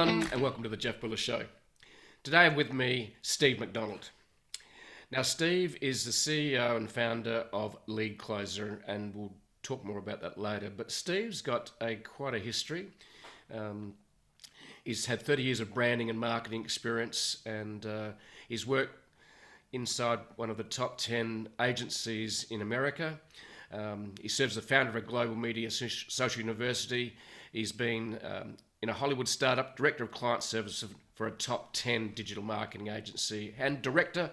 everyone, and welcome to the Jeff Bullas Show. Today I'm with me, Steve McDonald. Now, Steve is the CEO and founder of Lead Closer, and we'll talk more about that later. But Steve's got quite a history. He's had 30 years of branding and marketing experience, and he's worked inside one of the top 10 agencies in America. He serves as the founder of a global media social university. He's been in a Hollywood startup, director of client services for a top 10 digital marketing agency, and director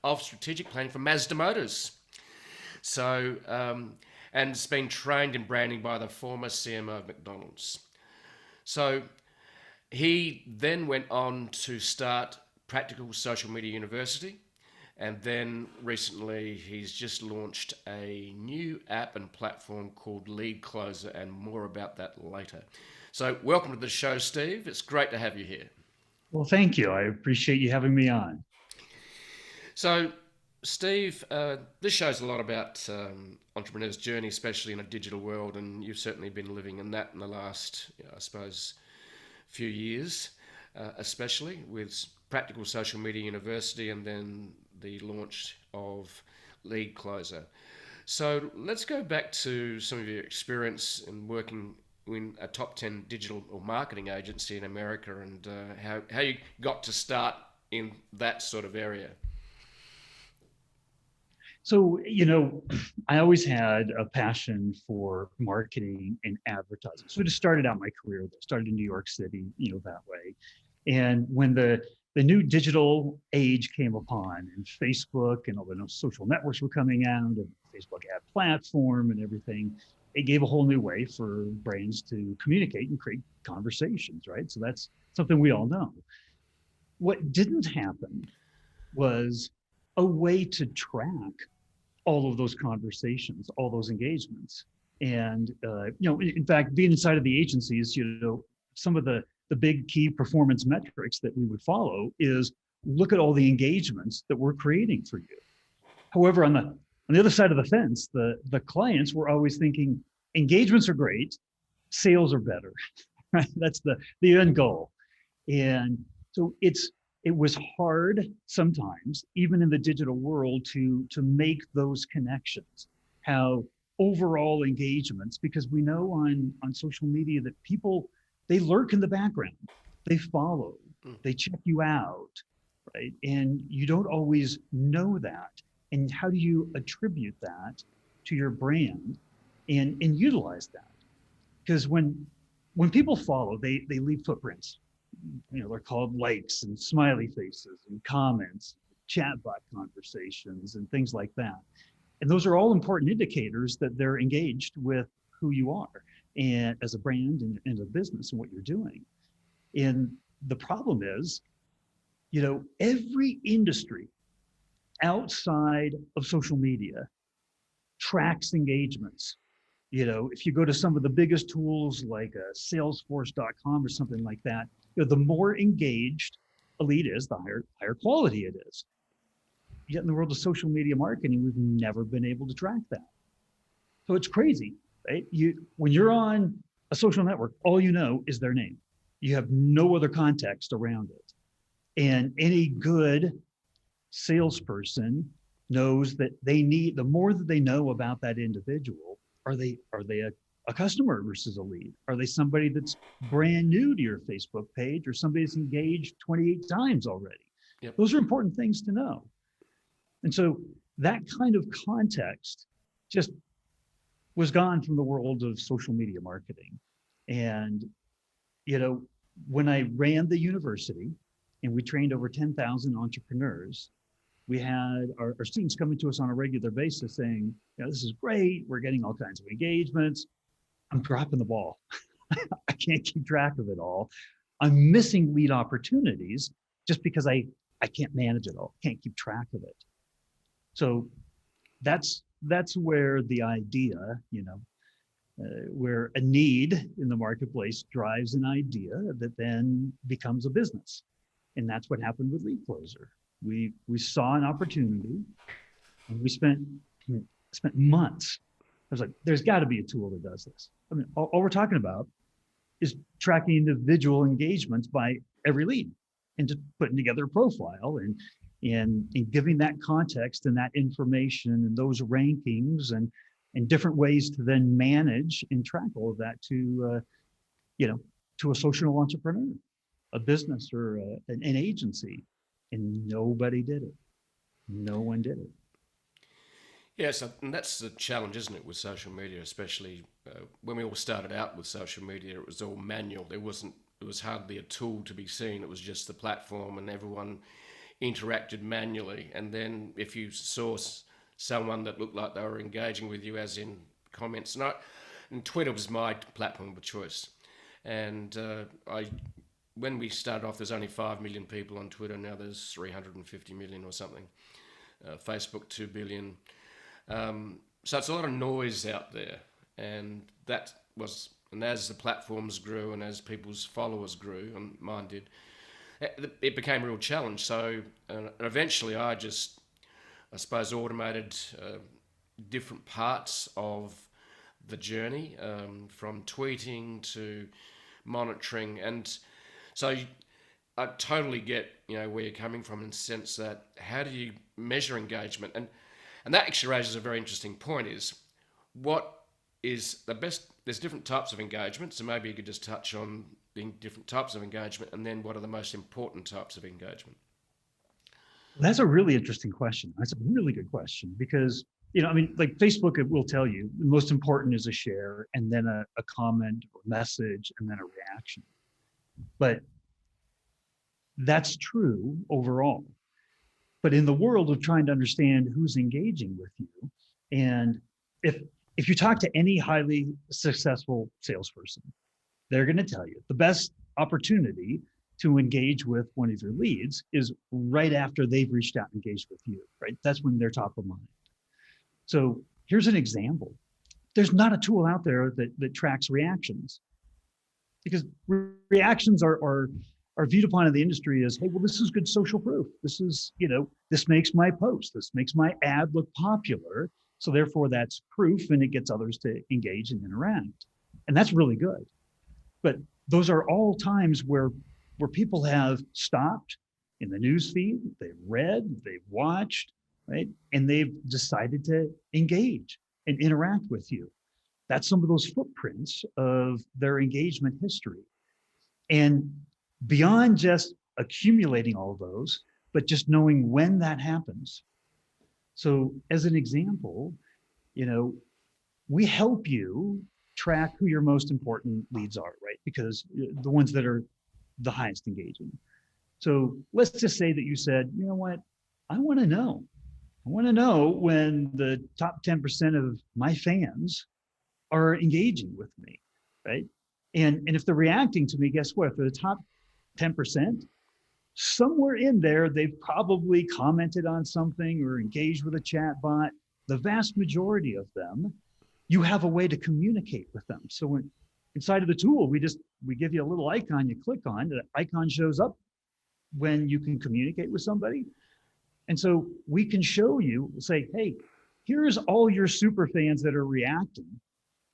of strategic planning for Mazda Motors. So, and has been trained in branding by the former CMO of McDonald's. So he then went on to start Practical Social Media University. And then recently he's just launched a new app and platform called Lead Closer, and more about that later. So welcome to the show, Steve. It's great to have you here. Well, thank you. I appreciate you having me on. So, Steve, this show's a lot about entrepreneurs' journey, especially in a digital world, and you've certainly been living in that in the last, I suppose, few years, especially with Practical Social Media University and then the launch of Lead Closer. So let's go back to some of your experience in working in a top 10 digital or marketing agency in America, and how you got to start in that sort of area. So, I always had a passion for marketing and advertising. So I just started out my career, started in New York City, that way. And when the new digital age came upon, and Facebook and all the social networks were coming out, and Facebook ad platform and everything, it gave a whole new way for brands to communicate and create conversations, right? So that's something we all know. What didn't happen was a way to track all of those conversations, all those engagements. And, in fact, being inside of the agencies, some of the big key performance metrics that we would follow is look at all the engagements that we're creating for you. However, on the other side of the fence, the clients were always thinking engagements are great, sales are better, right? That's the end goal. And so it was hard sometimes, even in the digital world, to make those connections, how overall engagements, because we know on social media that people, they lurk in the background, they follow, they check you out, right? And you don't always know that. And how do you attribute that to your brand and utilize that? Because when people follow, they leave footprints. They're called likes and smiley faces and comments, chatbot conversations and things like that. And those are all important indicators that they're engaged with who you are and as a brand and a business and what you're doing. And the problem is, every industry outside of social media tracks engagements. If you go to some of the biggest tools like salesforce.com or something like that, the more engaged a lead is, the higher quality it is. Yet in the world of social media marketing, we've never been able to track that. So it's crazy, right? When you're on a social network, all you know is their name. You have no other context around it. And any good salesperson knows that the more that they know about that individual, are they a customer versus a lead? Are they somebody that's brand new to your Facebook page, or somebody that's engaged 28 times already? Yep. Those are important things to know. And so that kind of context just was gone from the world of social media marketing. And, when I ran the university and we trained over 10,000 entrepreneurs, we had our students coming to us on a regular basis saying, this is great. We're getting all kinds of engagements. I'm dropping the ball. I can't keep track of it all. I'm missing lead opportunities just because I can't manage it all, can't keep track of it. So that's where the idea, where a need in the marketplace drives an idea that then becomes a business. And that's what happened with Lead Closer. We saw an opportunity, and we spent months. I was like, there's got to be a tool that does this. I mean, all we're talking about is tracking individual engagements by every lead and just putting together a profile and giving that context and that information and those rankings and different ways to then manage and track all of that to to a social entrepreneur, a business, or an agency. And nobody did it. No one did it. Yes, and that's the challenge, isn't it, with social media, especially when we all started out with social media. It was all manual. It was hardly a tool to be seen. It was just the platform, and everyone interacted manually. And then if you saw someone that looked like they were engaging with you, as in comments, and Twitter was my platform of choice. And when we started off, there's only 5 million people on Twitter. Now there's 350 million or something. Facebook, 2 billion. So it's a lot of noise out there. And as the platforms grew and as people's followers grew, and mine did, it became a real challenge. So eventually I suppose, automated different parts of the journey, from tweeting to monitoring. And so I totally get, where you're coming from, in the sense that how do you measure engagement? And that actually raises a very interesting point, is what is the best. There's different types of engagement, so maybe you could just touch on the different types of engagement, and then what are the most important types of engagement? That's a really interesting question. That's a really good question, because like Facebook, it will tell you the most important is a share, and then a comment or message, and then a reaction. But that's true overall. But in the world of trying to understand who's engaging with you, and if you talk to any highly successful salesperson, they're going to tell you the best opportunity to engage with one of your leads is right after they've reached out and engaged with you, right? That's when they're top of mind. So here's an example. There's not a tool out there that tracks reactions, because reactions are viewed upon in the industry as, hey, well, this is good social proof. This is, this makes my post, this makes my ad look popular. So therefore that's proof, and it gets others to engage and interact. And that's really good. But those are all times where people have stopped in the news feed, they've read, they've watched, right? And they've decided to engage and interact with you. That's some of those footprints of their engagement history. And beyond just accumulating all of those, but just knowing when that happens. So as an example, we help you track who your most important leads are, right? Because the ones that are the highest engaging. So let's just say that you said, you know what, I want to know when the top 10% of my fans are engaging with me, right? And if they're reacting to me, guess what? If they're the top 10%, somewhere in there, they've probably commented on something or engaged with a chat bot. The vast majority of them, you have a way to communicate with them. So when inside of the tool, we give you a little icon you click on. The icon shows up when you can communicate with somebody. And so we can show you, say, hey, here's all your super fans that are reacting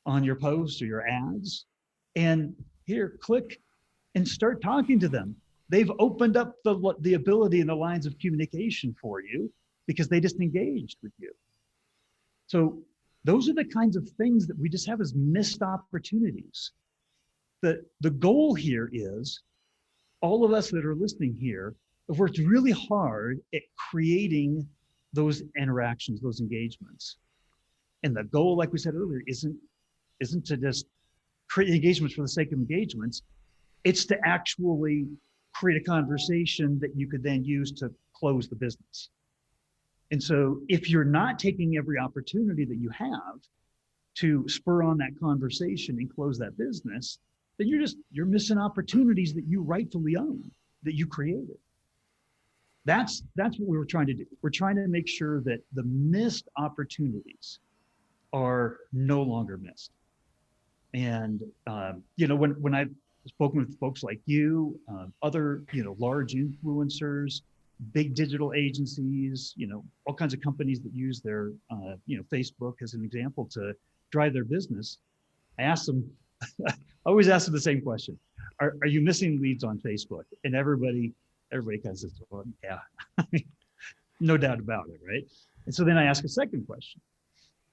on your posts or your ads. And here, click and start talking to them. They've opened up the ability and the lines of communication for you because they just engaged with you. So those are the kinds of things that we just have as missed opportunities. The goal here is all of us that are listening here have worked really hard at creating those interactions, those engagements. And the goal, like we said earlier, isn't to just create engagements for the sake of engagements. It's to actually create a conversation that you could then use to close the business. And so if you're not taking every opportunity that you have to spur on that conversation and close that business, then you're missing opportunities that you rightfully own, that you created. That's what we were trying to do. We're trying to make sure that the missed opportunities are no longer missed. And when I've spoken with folks like you, other large influencers, big digital agencies, all kinds of companies that use their Facebook as an example to drive their business, I asked them, I always ask them the same question. Are you missing leads on Facebook? And everybody kind of says, well, yeah, no doubt about it, right? And so then I ask a second question.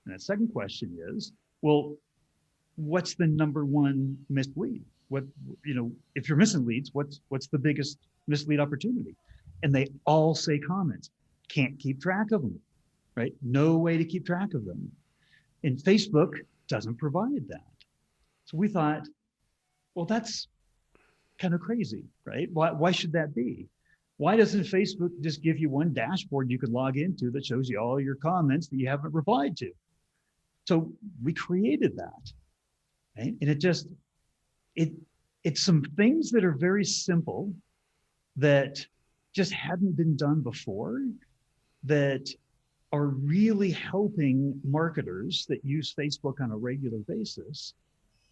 And that second question is, well, what's the number one missed lead? What, if you're missing leads, what's the biggest missed lead opportunity? And they all say comments. Can't keep track of them, right? No way to keep track of them. And Facebook doesn't provide that. So we thought, well, that's kind of crazy, right? Why should that be? Why doesn't Facebook just give you one dashboard you can log into that shows you all your comments that you haven't replied to? So we created that, right? And it's some things that are very simple that just hadn't been done before that are really helping marketers that use Facebook on a regular basis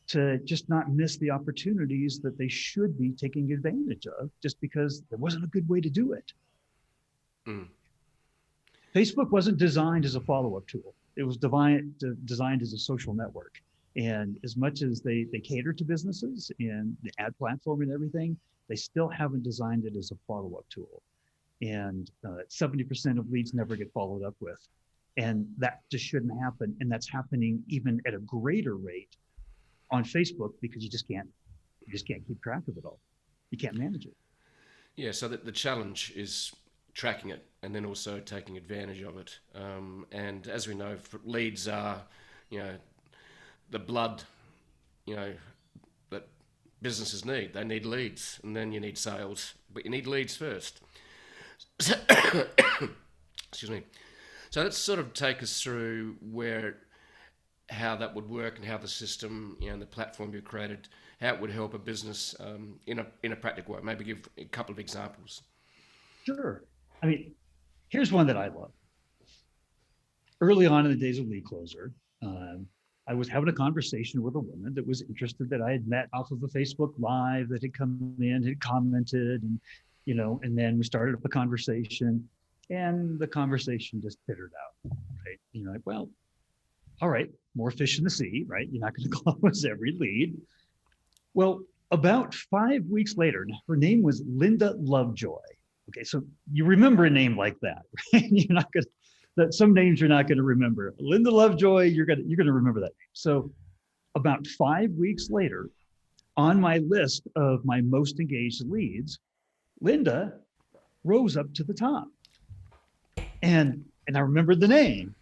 to just not miss the opportunities that they should be taking advantage of just because there wasn't a good way to do it. Mm. Facebook wasn't designed as a follow-up tool. It was designed as a social network. And as much as they cater to businesses and the ad platform and everything, they still haven't designed it as a follow-up tool. And 70% of leads never get followed up with. And that just shouldn't happen. And that's happening even at a greater rate on Facebook because you just can't keep track of it all. You can't manage it. Yeah, so the challenge is tracking it and then also taking advantage of it. And as we know, leads are, the blood, that businesses need. They need leads, and then you need sales, but you need leads first. Excuse me. So let's sort of take us through how that would work and how the system, and the platform you created, how it would help a business in a practical way. Maybe give a couple of examples. Sure. I mean, here's one that I love. Early on in the days of Lead Closer, I was having a conversation with a woman that was interested that I had met off of a Facebook Live that had come in, had commented, and and then we started up a conversation, and the conversation just petered out, right? Like, well, all right, more fish in the sea, right? You're not going to close every lead. Well, about 5 weeks later, her name was Linda Lovejoy. Okay, so you remember a name like that, right? You're not going to. That some names you're not going to remember. Linda Lovejoy, you're going to remember that name. So about 5 weeks later, on my list of my most engaged leads, Linda rose up to the top. And I remembered the name.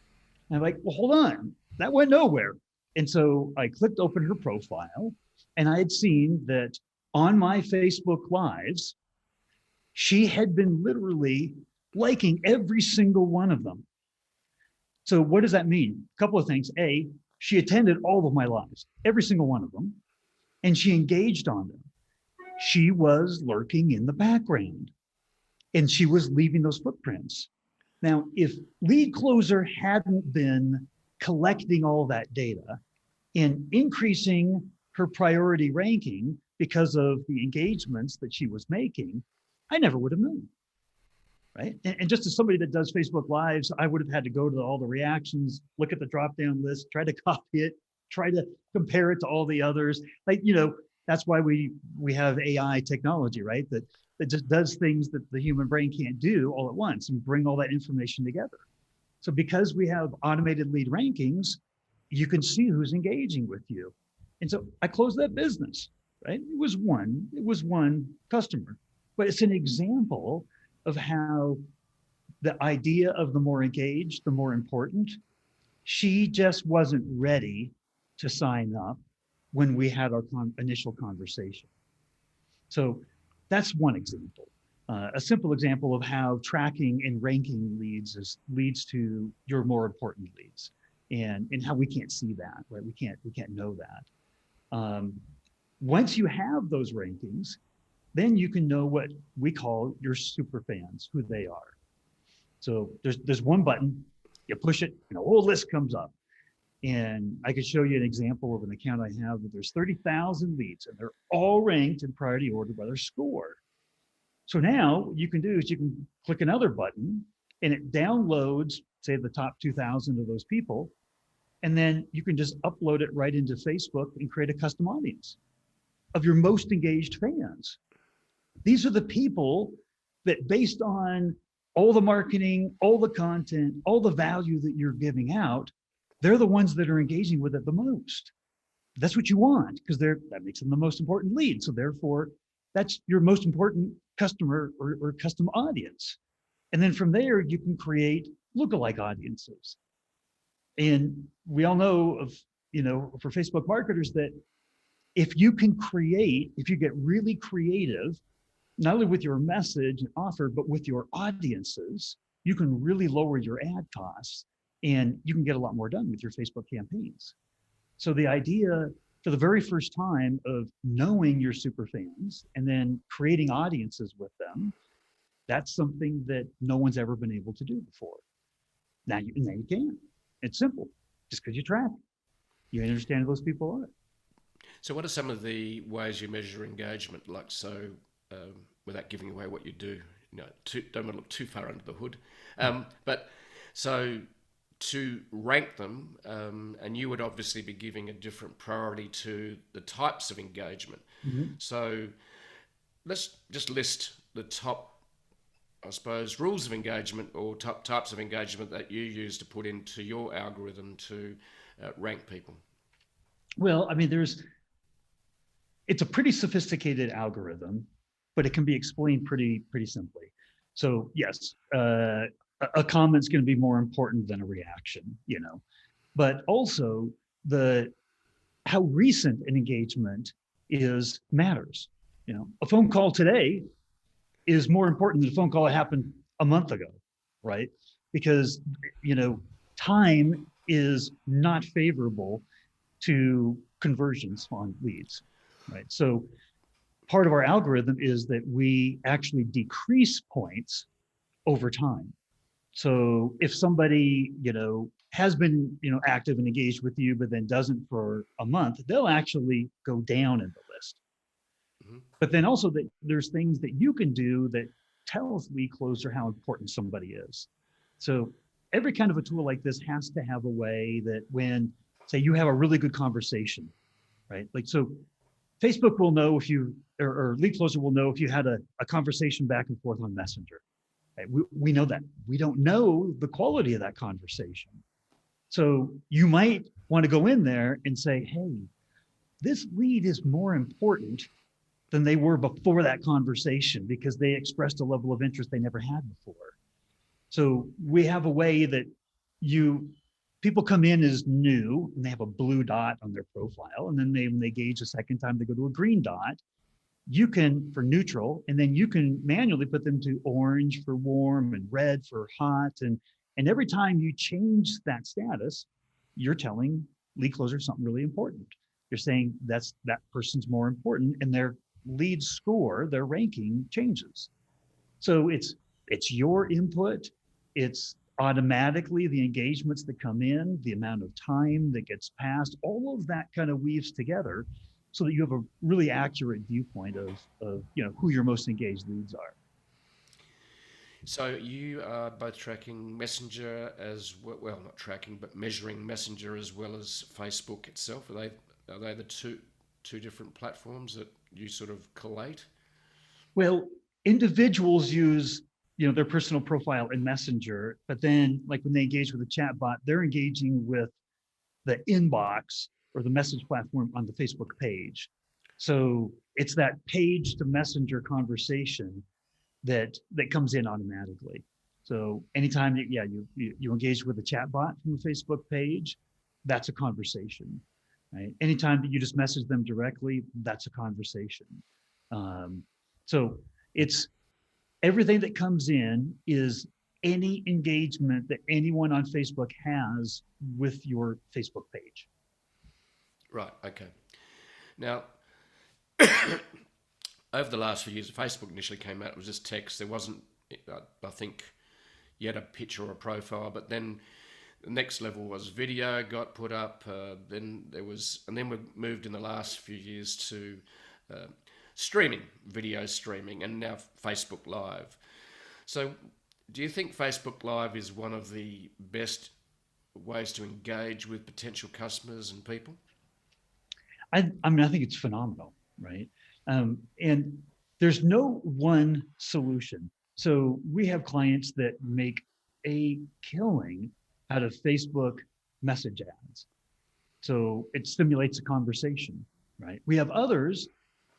And I'm like, well, hold on, that went nowhere. And so I clicked open her profile, and I had seen that on my Facebook Lives, she had been literally liking every single one of them. So what does that mean? A couple of things. A, she attended all of my lives, every single one of them, and she engaged on them. She was lurking in the background, and she was leaving those footprints. Now, if Lead Closer hadn't been collecting all that data and increasing her priority ranking because of the engagements that she was making, I never would have known. Right. And just as somebody that does Facebook Lives, I would have had to go to all the reactions, look at the drop-down list, try to copy it, try to compare it to all the others. Like, that's why we have AI technology, right? That just does things that the human brain can't do all at once and bring all that information together. So because we have automated lead rankings, you can see who's engaging with you. And so I closed that business, right? It was one customer, but it's an example of how the idea of the more engaged, the more important, she just wasn't ready to sign up when we had our initial conversation. So that's one example. A simple example of how tracking and ranking leads leads to your more important leads, and how we can't see that, right? We can't know that. Once you have those rankings, then you can know what we call your super fans, who they are. So there's one button, you push it, and a whole list comes up. And I could show you an example of an account I have that there's 30,000 leads, and they're all ranked in priority order by their score. So now what you can do is you can click another button, and it downloads, say, the top 2,000 of those people, And then you can just upload it right into Facebook and create a custom audience of your most engaged fans. These are the people that, based on all the marketing, all the content, all the value that you're giving out, they're the ones that are engaging with it the most. That's what you want, because that makes them the most important lead. So therefore, that's your most important customer or custom audience. And then from there, you can create lookalike audiences. And we all know of, for Facebook marketers, that if you get really creative, not only with your message and offer, but with your audiences, you can really lower your ad costs and you can get a lot more done with your Facebook campaigns. So the idea, for the very first time, of knowing your super fans and then creating audiences with them, that's something that no one's ever been able to do before. Now you can. It's simple. Just because you track, you understand who those people are. So what are some of the ways you measure engagement? Without giving away what you do, don't want to look too far under the hood. But so to rank them, and you would obviously be giving a different priority to the types of engagement. Mm-hmm. So let's just list the top, I suppose, rules of engagement or top types of engagement that you use to put into your algorithm to rank people. Well, I mean, it's a pretty sophisticated algorithm, but it can be explained pretty simply. So yes, a comment's going to be more important than a reaction, but also how recent an engagement is matters. A phone call today is more important than a phone call that happened a month ago, right? Because time is not favorable to conversions on leads, right? So part of our algorithm is that we actually decrease points over time. So if somebody, has been, active and engaged with you, but then doesn't for a month, they'll actually go down in the list. Mm-hmm. But then also there's things that you can do that tells lead closer how important somebody is. So every kind of a tool like this has to have a way that when, say, you have a really good conversation, right? Like, so Facebook will know if you, or Lead Closer will know if you had a conversation back and forth on Messenger. Right? We know that. We don't know the quality of that conversation. So you might want to go in there and say, hey, this lead is more important than they were before that conversation because they expressed a level of interest they never had before. So we have a way that people come in as new and they have a blue dot on their profile. And then when they gauge a second time, they go to a green dot. You can, for neutral, and then you can manually put them to orange for warm and red for hot. And every time you change that status, you're telling Lead Closer something really important. You're saying that person's more important, and their lead score, their ranking changes. So it's your input. It's automatically the engagements that come in, the amount of time that gets passed, all of that kind of weaves together so that you have a really accurate viewpoint of who your most engaged leads are. So you are both tracking Messenger as well, not tracking, but measuring Messenger as well as Facebook itself. Are they the two different platforms that you sort of collate? Well, individuals use their personal profile in Messenger, but then like when they engage with a chatbot, they're engaging with the inbox or the message platform on the Facebook page. So it's that page to Messenger conversation that comes in automatically. So anytime you engage with a chatbot from the Facebook page, that's a conversation, right? Anytime that you just message them directly, that's a conversation. So it's everything that comes in is any engagement that anyone on Facebook has with your Facebook page. Right, okay. Now, over the last few years, Facebook initially came out, it was just text. There wasn't, I think, yet a picture or a profile, but then the next level was video got put up, then we moved in the last few years to streaming, video streaming, and now Facebook Live. So do you think Facebook Live is one of the best ways to engage with potential customers and people? I mean, I think it's phenomenal, right? And there's no one solution. So we have clients that make a killing out of Facebook message ads. So it stimulates a conversation, right? We have others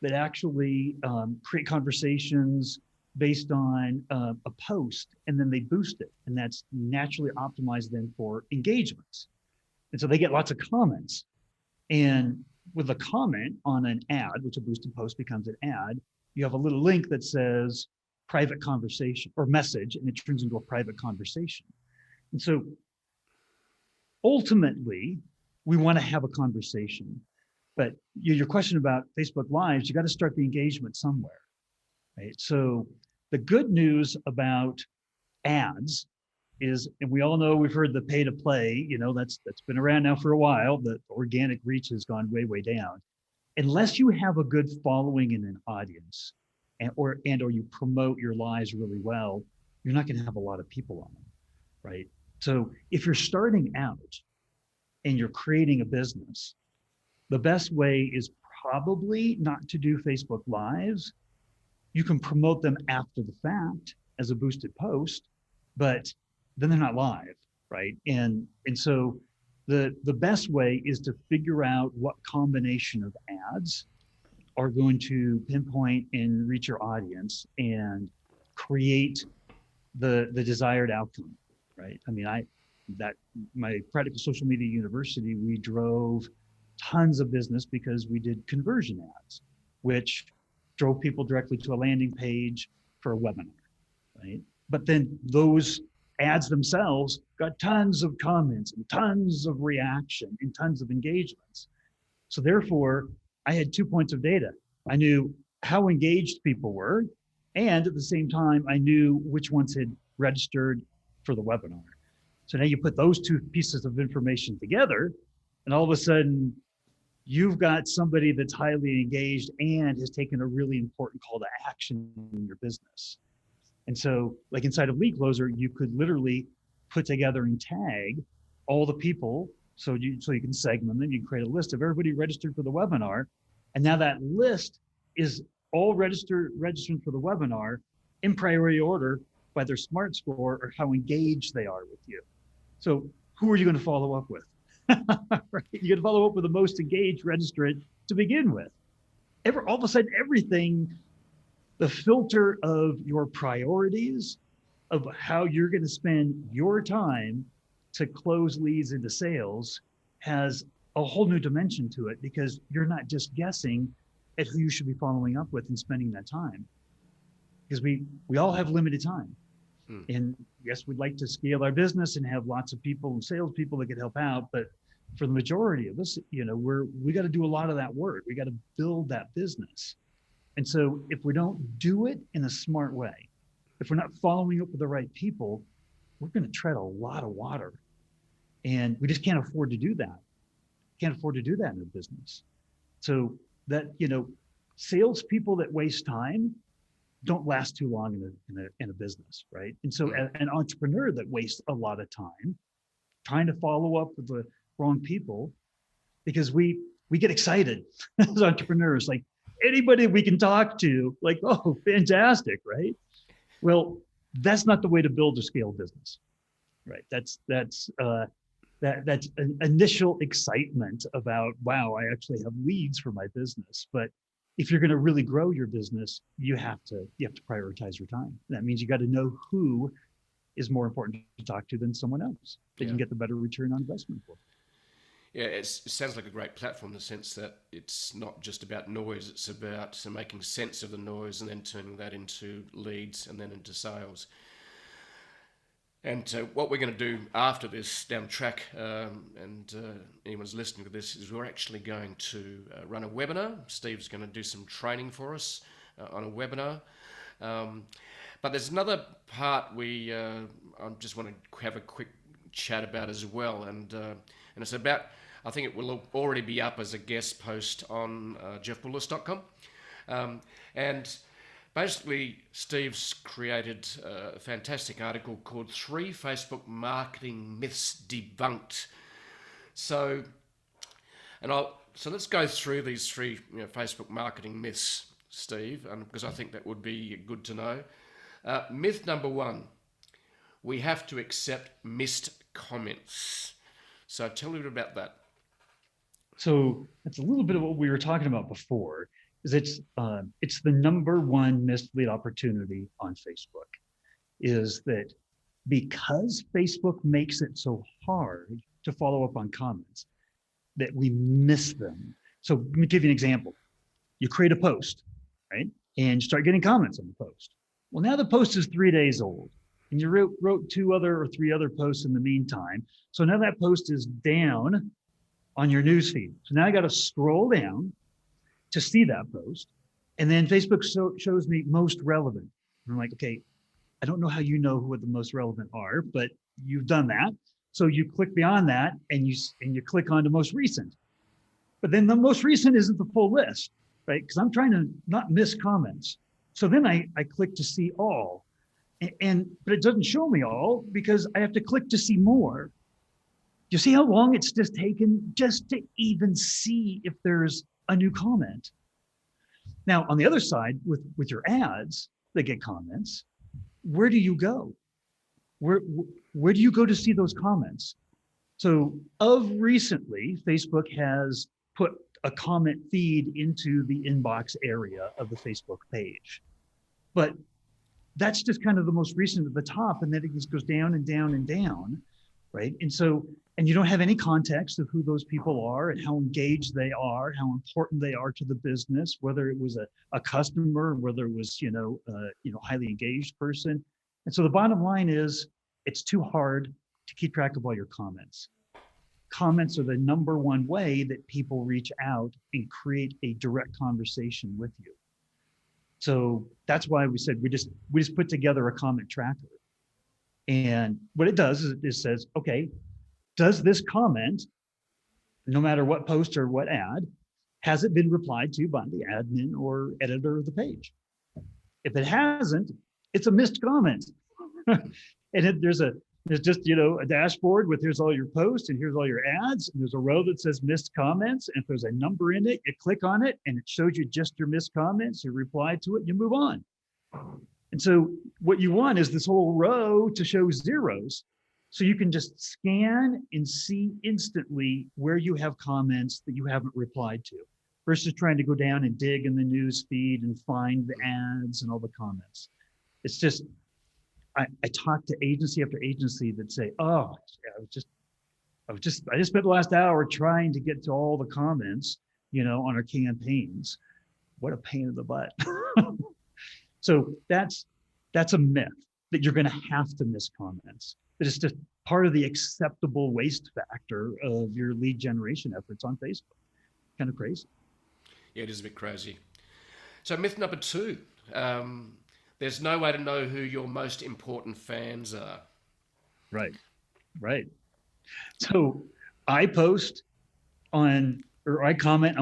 that actually create conversations based on a post, and then they boost it. And that's naturally optimized then for engagements. And so they get lots of comments. And with a comment on an ad, which a boosted post becomes an ad, you have a little link that says private conversation or message, and it turns into a private conversation. And so ultimately, we want to have a conversation. But your question about Facebook Lives, you got to start the engagement somewhere, right? So the good news about ads is, and we all know, we've heard the pay to play, that's been around now for a while. The organic reach has gone way, way down. Unless you have a good following and an audience, or you promote your lives really well, you're not going to have a lot of people on them, right? So if you're starting out and you're creating a business, the best way is probably not to do Facebook Lives. You can promote them after the fact as a boosted post, but then they're not live, right? And so the best way is to figure out what combination of ads are going to pinpoint and reach your audience and create the desired outcome, right? I mean, my practical social media university, we drove tons of business because we did conversion ads, which drove people directly to a landing page for a webinar, right? But then those ads themselves got tons of comments and tons of reaction and tons of engagements. So therefore, I had 2 points of data. I knew how engaged people were, and at the same time, I knew which ones had registered for the webinar. So now you put those two pieces of information together, and all of a sudden, you've got somebody that's highly engaged and has taken a really important call to action in your business. And so, like inside of Lead Closer, you could literally put together and tag all the people, so you can segment them. You can create a list of everybody registered for the webinar, and now that list is all registered for the webinar in priority order by their SMART score or how engaged they are with you. So who are you going to follow up with? Right? You're going to follow up with the most engaged registrant to begin with. All of a sudden, everything, the filter of your priorities, of how you're going to spend your time to close leads into sales, has a whole new dimension to it, because you're not just guessing at who you should be following up with and spending that time. Because we all have limited time. And yes, we'd like to scale our business and have lots of people and salespeople that could help out. But for the majority of us, we got to do a lot of that work. We got to build that business. And so if we don't do it in a smart way, if we're not following up with the right people, we're going to tread a lot of water. And we just can't afford to do that. Can't afford to do that in a business. So that, salespeople that waste time don't last too long in a business, right? And so an entrepreneur that wastes a lot of time trying to follow up with the wrong people, because we get excited as entrepreneurs, like anybody we can talk to, like, oh, fantastic, right? Well, that's not the way to build a scale business, right? That's an initial excitement about, wow, I actually have leads for my business. But if you're going to really grow your business, you have to prioritize your time. That means you got to know who is more important to talk to than someone else that you can get the better return on investment for. Yeah, it sounds like a great platform in the sense that it's not just about noise, it's about making sense of the noise and then turning that into leads and then into sales. And what we're going to do after this down track, and anyone's listening to this, is we're actually going to run a webinar. Steve's going to do some training for us on a webinar. But there's another part I just want to have a quick chat about as well. And it's about, I think it will already be up as a guest post on jeffbullas.com. And Basically, Steve's created a fantastic article called Three Facebook Marketing Myths Debunked. So, so let's go through these three Facebook marketing myths, Steve, because I think that would be good to know. Myth number one, we have to accept missed comments. So tell me a bit about that. So that's a little bit of what we were talking about before. Is it's the number one missed lead opportunity on Facebook, is that because Facebook makes it so hard to follow up on comments, that we miss them. So let me give you an example. You create a post, right? And you start getting comments on the post. Well, now the post is 3 days old, and you wrote 2 other or 3 other posts in the meantime. So now that post is down on your newsfeed. So now I got to scroll down to see that post. And then Facebook shows me most relevant. And I'm like, okay, I don't know how you know what the most relevant are, but you've done that. So you click beyond that and you click on the most recent. But then the most recent isn't the full list, right? Because I'm trying to not miss comments. So then I click to see all. But it doesn't show me all because I have to click to see more. You see how long it's just taken just to even see if there's a new comment. Now, on the other side, with your ads that get comments, where do you go? Where do you go to see those comments? So of recently, Facebook has put a comment feed into the inbox area of the Facebook page. But that's just kind of the most recent at the top, and then it just goes down and down and down, right? And you don't have any context of who those people are and how engaged they are, how important they are to the business, whether it was a customer, whether it was highly engaged person. And so the bottom line is, it's too hard to keep track of all your comments. Comments are the number one way that people reach out and create a direct conversation with you. So that's why we said we just put together a comment tracker. And what it does is it says, okay, does this comment, no matter what post or what ad, has it been replied to by the admin or editor of the page? If it hasn't, it's a missed comment. And there's just a dashboard with here's all your posts and here's all your ads, and there's a row that says missed comments, and if there's a number in it, you click on it and it shows you just your missed comments, you reply to it, you move on. And so what you want is this whole row to show zeros, so you can just scan and see instantly where you have comments that you haven't replied to, versus trying to go down and dig in the news feed and find the ads and all the comments. It's just, I talk to agency after agency that say, oh, I just spent the last hour trying to get to all the comments, on our campaigns. What a pain in the butt. So that's a myth, that you're going to have to miss comments. That it's just part of the acceptable waste factor of your lead generation efforts on Facebook. Kind of crazy. Yeah, it is a bit crazy. So myth number 2, there's no way to know who your most important fans are. Right. So I comment on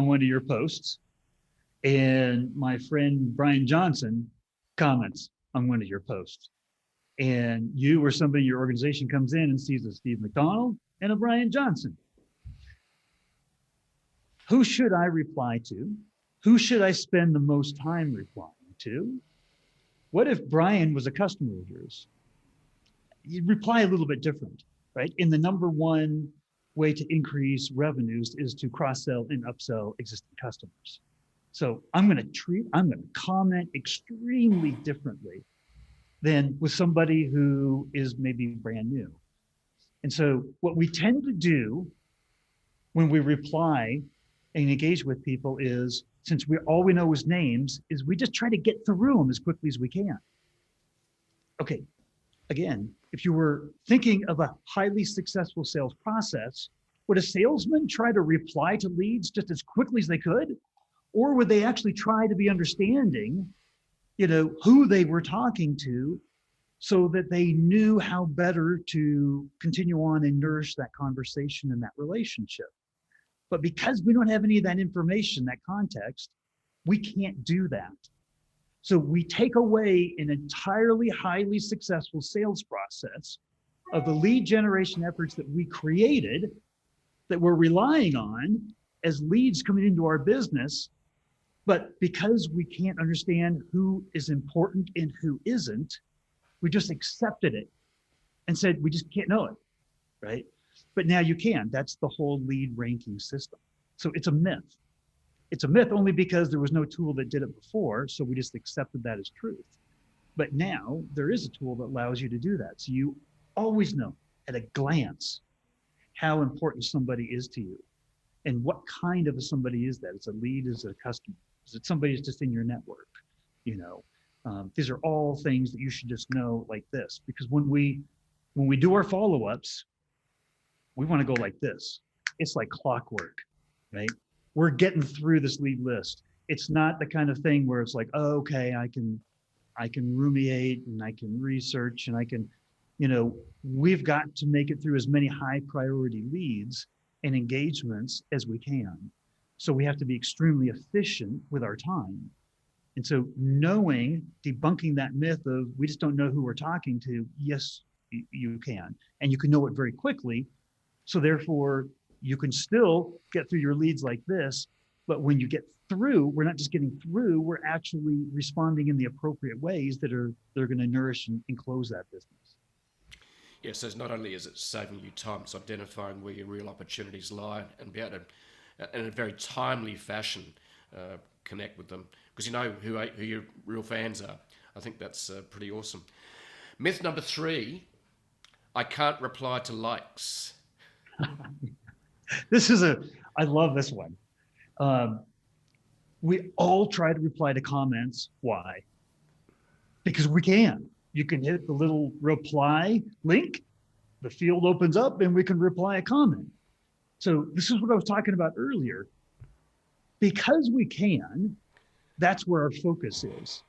one of your posts, and my friend Brian Johnson comments on one of your posts. And you or somebody in your organization comes in and sees a Steve McDonald and a Brian Johnson. Who should I reply to? Who should I spend the most time replying to? What if Brian was a customer of yours? You'd reply a little bit different, right? And the number one way to increase revenues is to cross-sell and upsell existing customers. So I'm going to comment extremely differently than with somebody who is maybe brand new. And so what we tend to do when we reply and engage with people is, since all we know is names, is we just try to get through them as quickly as we can. Okay, again, if you were thinking of a highly successful sales process, would a salesman try to reply to leads just as quickly as they could? Or would they actually try to be understanding, who they were talking to, so that they knew how better to continue on and nourish that conversation and that relationship? But because we don't have any of that information, that context, we can't do that. So we take away an entirely highly successful sales process of the lead generation efforts that we created, that we're relying on as leads coming into our business. But because we can't understand who is important and who isn't, we just accepted it and said, we just can't know it, right? But now you can. That's the whole lead ranking system. So it's a myth. It's a myth only because there was no tool that did it before, so we just accepted that as truth. But now there is a tool that allows you to do that. So you always know at a glance how important somebody is to you and what kind of a somebody is that. It's a lead, is it a customer? Is it somebody who's just in your network? You know, these are all things that you should just know like this, because when we do our follow-ups, we want to go like this. It's like clockwork, right? We're getting through this lead list. It's not the kind of thing where it's like, oh, okay, I can ruminate and I can research and I can, you know, we've got to make it through as many high priority leads and engagements as we can. So we have to be extremely efficient with our time. And so knowing, debunking that myth of we just don't know who we're talking to, yes, you can. And you can know it very quickly. So therefore, you can still get through your leads like this. But when you get through, we're not just getting through, we're actually responding in the appropriate ways that are going to nourish and close that business. Yeah, so not only is it saving you time, it's identifying where your real opportunities lie and be able to, in a very timely fashion, connect with them, because you know who your real fans are. I think that's pretty awesome. Myth number 3, I can't reply to likes. I love this one. We all try to reply to comments. Why? Because we can. You can hit the little reply link, the field opens up, and we can reply a comment. So this is what I was talking about earlier. Because we can, that's where our focus is.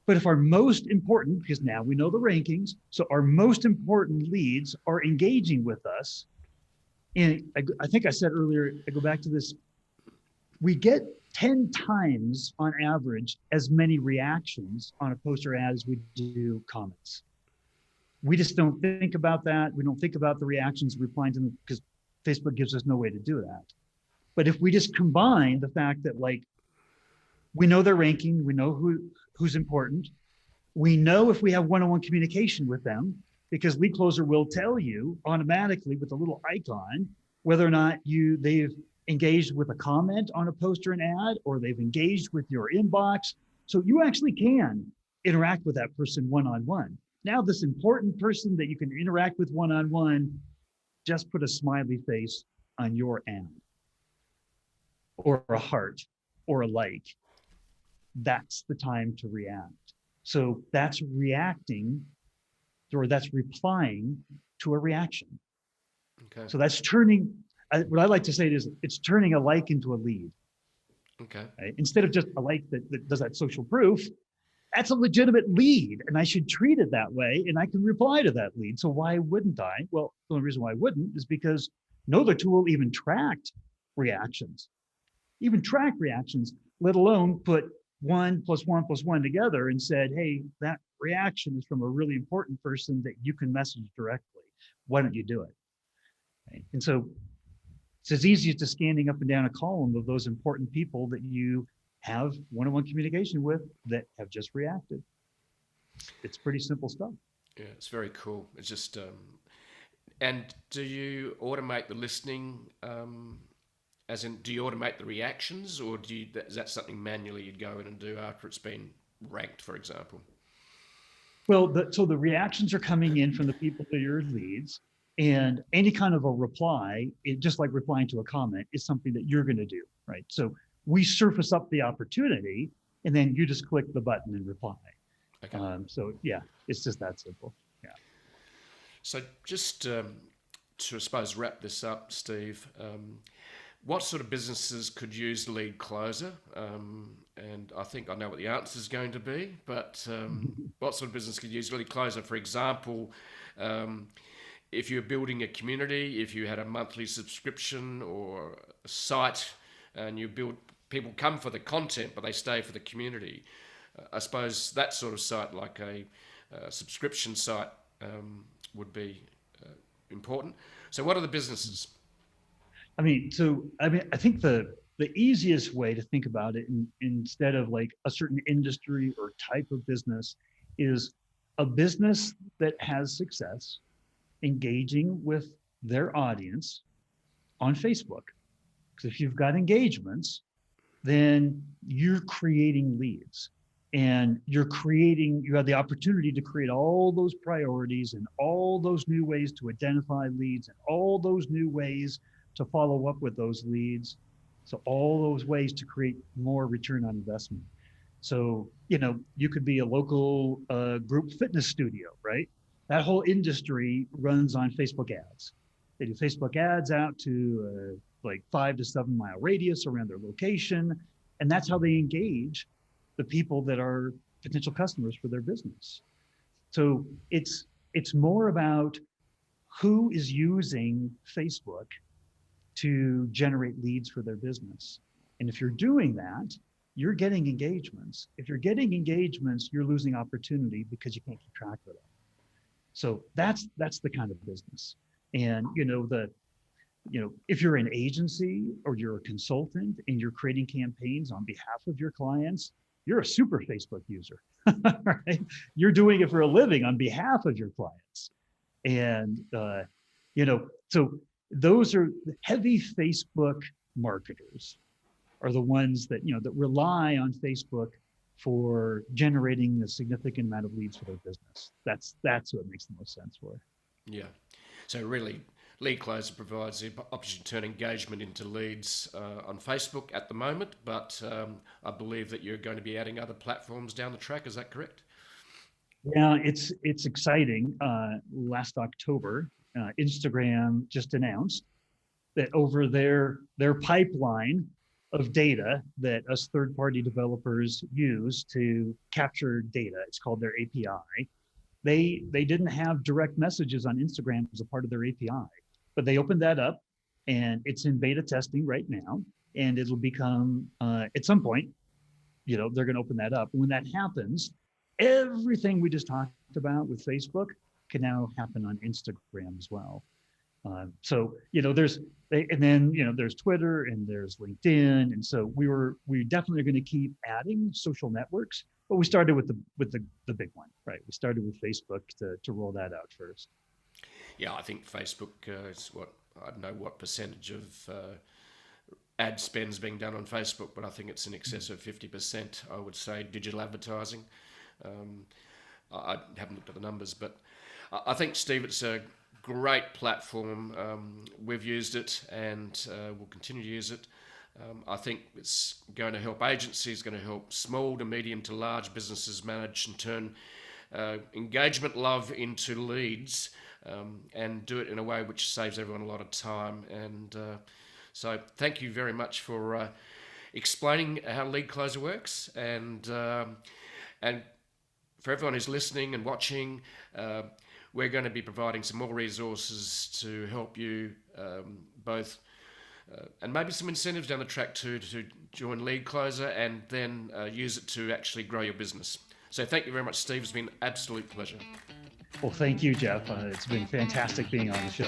But if our most important, because now we know the rankings, so our most important leads are engaging with us, and I think I said earlier, I go back to this, we get 10 times on average as many reactions on a post or ad as we do comments. We just don't think about that. We don't think about the reactions, replying to them, because Facebook gives us no way to do that. But if we just combine the fact that, like, we know their ranking, we know who's important, we know if we have one-on-one communication with them, because Lead Closer will tell you automatically with a little icon whether or not they've engaged with a comment on a post or an ad, or they've engaged with your inbox. So you actually can interact with that person one-on-one. Now, this important person that you can interact with one-on-one, just put a smiley face on your ad, or a heart, or a like. That's the time to react. So that's reacting, or that's replying to a reaction. Okay. So that's turning, what I like to say is it's turning a like into a lead. Okay. Right? Instead of just a like that does that social proof, that's a legitimate lead, and I should treat it that way, and I can reply to that lead. So why wouldn't I? Well, the only reason why I wouldn't is because no other tool even tracked reactions, let alone put 1 + 1 + 1 together and said, hey, that reaction is from a really important person that you can message directly. Why don't you do it? Right? And so it's as easy as just scanning up and down a column of those important people that you have one-on-one communication with that have just reacted. It's pretty simple stuff. Yeah, it's very cool. It's just, and do you automate the listening? As in, do you automate the reactions, or is that something manually you'd go in and do after it's been ranked, for example? Well, so the reactions are coming in from the people that are your leads, and any kind of a reply, just like replying to a comment, is something that you're going to do, right? So we surface up the opportunity, and then you just click the button and reply. Okay. So yeah, it's just that simple. Yeah. So just to, I suppose, wrap this up, Steve, what sort of businesses could use Lead Closer? And I think I know what the answer is going to be, but what sort of business could use Lead Closer? For example, if you're building a community, if you had a monthly subscription or a site, and people come for the content, but they stay for the community. I suppose that sort of site, like a subscription site, would be important. So what are the businesses? I think the easiest way to think about it instead of like a certain industry or type of business is a business that has success engaging with their audience on Facebook. Because if you've got engagements, then you're creating leads and you have the opportunity to create all those priorities and all those new ways to identify leads and all those new ways to follow up with those leads. So all those ways to create more return on investment. So, you could be a local group fitness studio, right? That whole industry runs on Facebook ads. They do Facebook ads out to like 5 to 7 mile radius around their location. And that's how they engage the people that are potential customers for their business. So it's more about who is using Facebook to generate leads for their business. And if you're doing that, you're getting engagements. If you're getting engagements, you're losing opportunity because you can't keep track of it. So that's the kind of business. And if you're an agency or you're a consultant and you're creating campaigns on behalf of your clients, you're a super Facebook user, right? You're doing it for a living on behalf of your clients. And, so those are heavy Facebook marketers are the ones that, that rely on Facebook for generating a significant amount of leads for their business. That's what makes the most sense for. Yeah. So really, Lead Closer provides the option to turn engagement into leads on Facebook at the moment, but I believe that you're going to be adding other platforms down the track. Is that correct? Yeah, it's exciting. Last October, Instagram just announced that over their pipeline of data that us third-party developers use to capture data, it's called their API. They didn't have direct messages on Instagram as a part of their API, but they opened that up and it's in beta testing right now. And it'll become, at some point, they're going to open that up. And when that happens, everything we just talked about with Facebook can now happen on Instagram as well. There's Twitter and there's LinkedIn. And so we definitely are going to keep adding social networks, but we started with the big one, right? We started with Facebook to roll that out first. Yeah, I think Facebook is I don't know what percentage of ad spend's being done on Facebook, but I think it's in excess of 50%, I would say, digital advertising. I haven't looked at the numbers, but I think, Steve, it's a great platform. We've used it and we'll continue to use it. I think it's going to help agencies, going to help small to medium to large businesses manage and turn engagement love into leads and do it in a way which saves everyone a lot of time. And so thank you very much for explaining how Lead Closer works. And for everyone who's listening and watching, we're going to be providing some more resources to help you both and maybe some incentives down the track to join Lead Closer and then use it to actually grow your business. So thank you very much, Steve. It's been an absolute pleasure. Well, thank you, Jeff. It's been fantastic being on the show.